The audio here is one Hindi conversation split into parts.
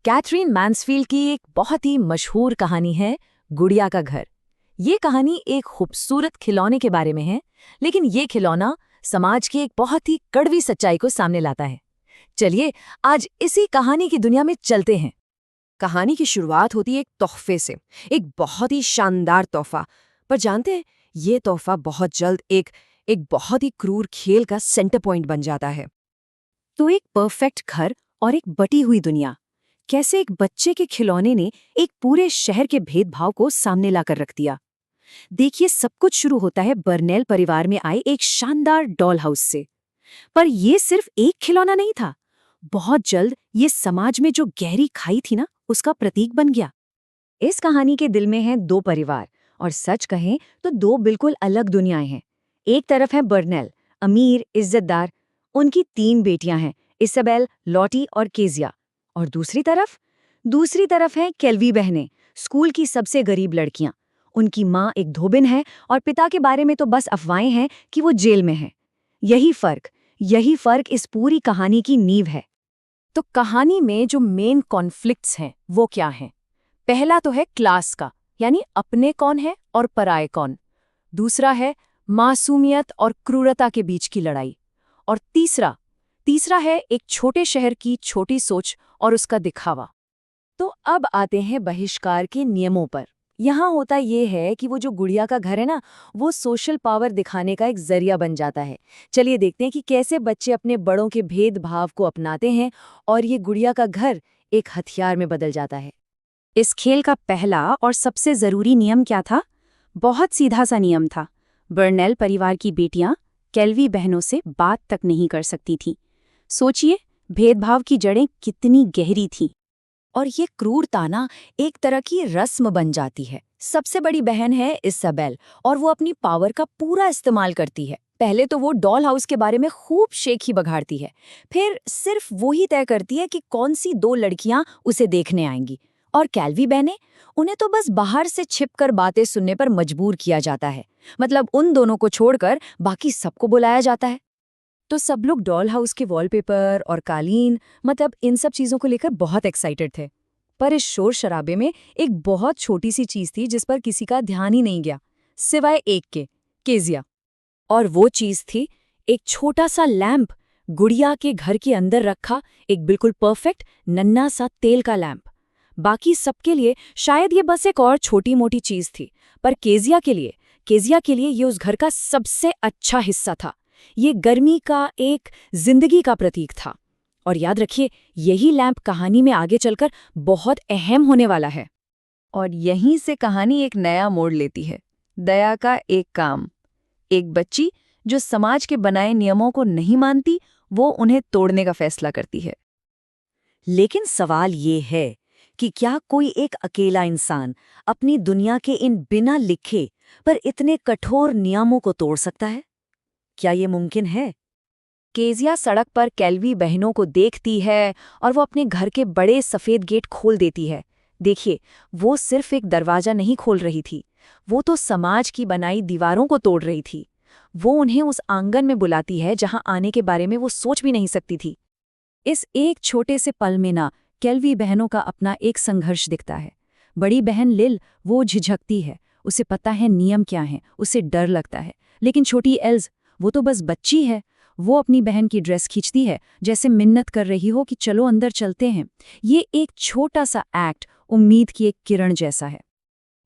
कैथरीन मैन्सफील्ड की एक बहुत ही मशहूर कहानी है गुड़िया का घर। ये कहानी एक खूबसूरत खिलौने के बारे में है, लेकिन ये खिलौना समाज की एक बहुत ही कड़वी सच्चाई को सामने लाता है। चलिए आज इसी कहानी की दुनिया में चलते हैं। कहानी की शुरुआत होती है एक तोहफे से, एक बहुत ही शानदार तोहफा। पर जानते हैं, ये तोहफा बहुत जल्द एक बहुत ही क्रूर खेल का सेंटर पॉइंट बन जाता है। तो एक परफेक्ट घर और एक बटी हुई दुनिया, कैसे एक बच्चे के खिलौने ने एक पूरे शहर के भेदभाव को सामने लाकर रख दिया। देखिए, सब कुछ शुरू होता है बर्नेल परिवार में आए एक शानदार डॉल हाउस से। पर यह सिर्फ एक खिलौना नहीं था। बहुत जल्द ये समाज में जो गहरी खाई थी ना, उसका प्रतीक बन गया। इस कहानी के दिल में हैं दो परिवार, और सच कहें तो दो बिल्कुल अलग दुनियाएं हैं। एक तरफ है बर्नेल, अमीर इज्जतदार, उनकी 3 बेटियां हैं, इसाबेल, लॉटी और केजिया। और दूसरी तरफ हैं केल्वी बहनें, स्कूल की सबसे गरीब लड़कियां। उनकी माँ एक धोबिन है और पिता के बारे में तो बस अफवाहें हैं कि वो जेल में है। यही फर्क इस पूरी कहानी की नींव है। तो कहानी में जो मेन कॉन्फ्लिक्ट्स हैं वो क्या हैं? पहला तो है क्लास का, यानी अपने कौन है और पराये कौन। दूसरा है मासूमियत और क्रूरता के बीच की लड़ाई। और तीसरा है एक छोटे शहर की छोटी सोच और उसका दिखावा। तो अब आते हैं बहिष्कार के नियमों पर। यहाँ होता ये है कि वो जो गुड़िया का घर है ना, वो सोशल पावर दिखाने का एक जरिया बन जाता है। चलिए देखते हैं कि कैसे बच्चे अपने बड़ों के भेदभाव को अपनाते हैं और ये गुड़िया का घर एक हथियार में बदल जाता है। इस खेल का पहला और सबसे जरूरी नियम क्या था? बहुत सीधा सा नियम था। बर्नेल परिवार की बेटियां केल्वी बहनों से बात तक नहीं कर सकती थीं। सोचिए, भेदभाव की जड़ें कितनी गहरी थीं। और ये क्रूरता ना एक तरह की रस्म बन जाती है। सबसे बड़ी बहन है इसाबेल, और वो अपनी पावर का पूरा इस्तेमाल करती है। पहले तो वो डॉल हाउस के बारे में खूब शेखी बघाड़ती है, फिर सिर्फ वो ही तय करती है कि कौन सी 2 लड़कियां उसे देखने आएंगी। और केल्वी बहनें, उन्हें तो बस बाहर से छिपकर बातें सुनने पर मजबूर किया जाता है। मतलब उन दोनों को छोड़कर बाकी सबको बुलाया जाता है। तो सब लोग डॉल हाउस के वॉलपेपर और कालीन, मतलब इन सब चीज़ों को लेकर बहुत एक्साइटेड थे। पर इस शोर शराबे में एक बहुत छोटी सी चीज़ थी जिस पर किसी का ध्यान ही नहीं गया, सिवाय एक के, केजिया। और वो चीज़ थी एक छोटा सा लैंप, गुड़िया के घर के अंदर रखा एक बिल्कुल परफेक्ट नन्ना सा तेल का लैंप। बाकी सबके लिए शायद ये बस एक और छोटी मोटी चीज़ थी, पर केजिया के लिए ये उस घर का सबसे अच्छा हिस्सा था। ये गर्मी का, एक जिंदगी का प्रतीक था। और याद रखिए, यही लैंप कहानी में आगे चलकर बहुत अहम होने वाला है। और यहीं से कहानी एक नया मोड़ लेती है। दया का एक काम, एक बच्ची जो समाज के बनाए नियमों को नहीं मानती, वो उन्हें तोड़ने का फैसला करती है। लेकिन सवाल ये है कि क्या कोई एक अकेला इंसान अपनी दुनिया के इन बिना लिखे पर इतने कठोर नियमों को तोड़ सकता है? क्या ये मुमकिन है? केजिया सड़क पर केल्वी बहनों को देखती है और वो अपने घर के बड़े सफ़ेद गेट खोल देती है। देखिए, वो सिर्फ एक दरवाज़ा नहीं खोल रही थी, वो तो समाज की बनाई दीवारों को तोड़ रही थी। वो उन्हें उस आंगन में बुलाती है जहां आने के बारे में वो सोच भी नहीं सकती थी। इस एक छोटे से पल में ना केल्वी बहनों का अपना एक संघर्ष दिखता है। बड़ी बहन लिल, वो झिझकती है, उसे पता है नियम क्या हैं, उसे डर लगता है। लेकिन छोटी एल्ज, वो तो बस बच्ची है। वो अपनी बहन की ड्रेस खींचती है, जैसे मिन्नत कर रही हो कि चलो अंदर चलते हैं। ये एक छोटा सा एक्ट उम्मीद की एक किरण जैसा है।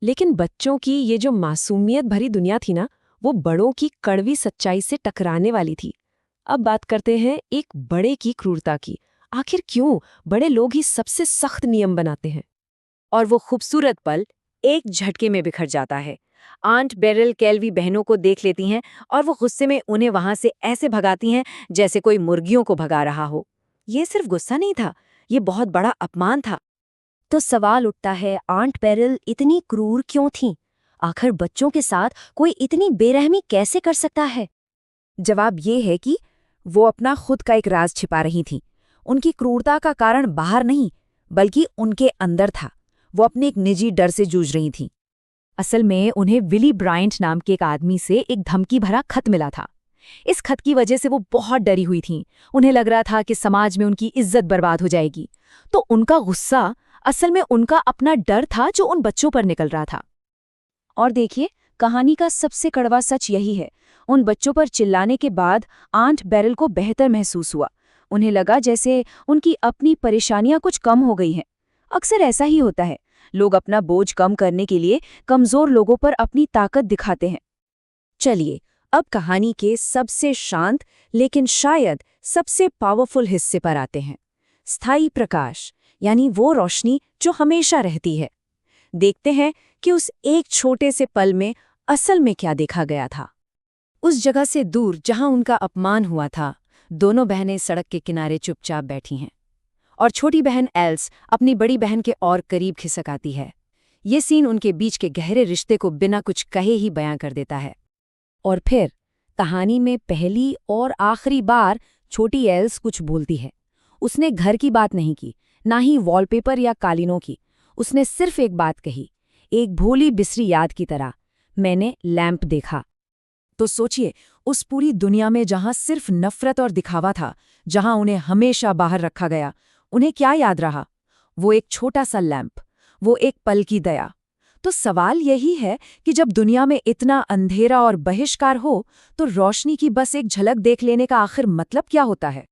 लेकिन बच्चों की ये जो मासूमियत भरी दुनिया थी ना, वो बड़ों की कड़वी सच्चाई से टकराने वाली थी। अब बात करते हैं एक बड़े की क्रूरता की। आखिर क्यों बड़े लोग ही सबसे सख्त नियम बनाते हैं? और वो खूबसूरत पल एक झटके में बिखर जाता है। आंट बेरिल केल्वी बहनों को देख लेती हैं और वो गुस्से में उन्हें वहां से ऐसे भगाती हैं जैसे कोई मुर्गियों को भगा रहा हो। ये सिर्फ गुस्सा नहीं था, ये बहुत बड़ा अपमान था। तो सवाल उठता है, आंट बेरिल इतनी क्रूर क्यों थीं? आखिर बच्चों के साथ कोई इतनी बेरहमी कैसे कर सकता है? जवाब ये है कि वो अपना खुद का एक राज छिपा रही थीं। उनकी क्रूरता का कारण बाहर नहीं, बल्कि उनके अंदर था। वो अपने एक निजी डर से जूझ रही थीं। असल में उन्हें विली ब्रायंट नाम के एक आदमी से एक धमकी भरा खत मिला था। इस खत की वजह से वो बहुत डरी हुई थीं। उन्हें लग रहा था कि समाज में उनकी इज्जत बर्बाद हो जाएगी। तो उनका गुस्सा असल में उनका अपना डर था जो उन बच्चों पर निकल रहा था। और देखिए, कहानी का सबसे कड़वा सच यही है। उन बच्चों पर चिल्लाने के बाद आंट बेरिल को बेहतर महसूस हुआ। उन्हें लगा जैसे उनकी अपनी परेशानियां कुछ कम हो गई हैं। अक्सर ऐसा ही होता है, लोग अपना बोझ कम करने के लिए कमजोर लोगों पर अपनी ताकत दिखाते हैं। चलिए, अब कहानी के सबसे शांत लेकिन शायद सबसे पावरफुल हिस्से पर आते हैं। स्थायी प्रकाश, यानी वो रोशनी जो हमेशा रहती है। देखते हैं कि उस एक छोटे से पल में असल में क्या देखा गया था। उस जगह से दूर जहां उनका अपमान हुआ था, दोनों बहनें सड़क के किनारे चुपचाप बैठी हैं और छोटी बहन एल्स अपनी बड़ी बहन के और करीब खिसक आती है। ये सीन उनके बीच के गहरे रिश्ते को बिना कुछ कहे ही बयां कर देता है। और फिर कहानी में पहली और आखिरी बार छोटी एल्स कुछ बोलती है। उसने घर की बात नहीं की, ना ही वॉलपेपर या कालीनों की। उसने सिर्फ एक बात कही, एक भोली बिसरी याद की तरह, मैंने लैंप देखा। तो सोचिए, उस पूरी दुनिया में जहां सिर्फ नफरत और दिखावा था, जहां उन्हें हमेशा बाहर रखा गया, उन्हें क्या याद रहा? वो एक छोटा सा लैंप, वो एक पल की दया। तो सवाल यही है कि जब दुनिया में इतना अंधेरा और बहिष्कार हो, तो रोशनी की बस एक झलक देख लेने का आखिर मतलब क्या होता है?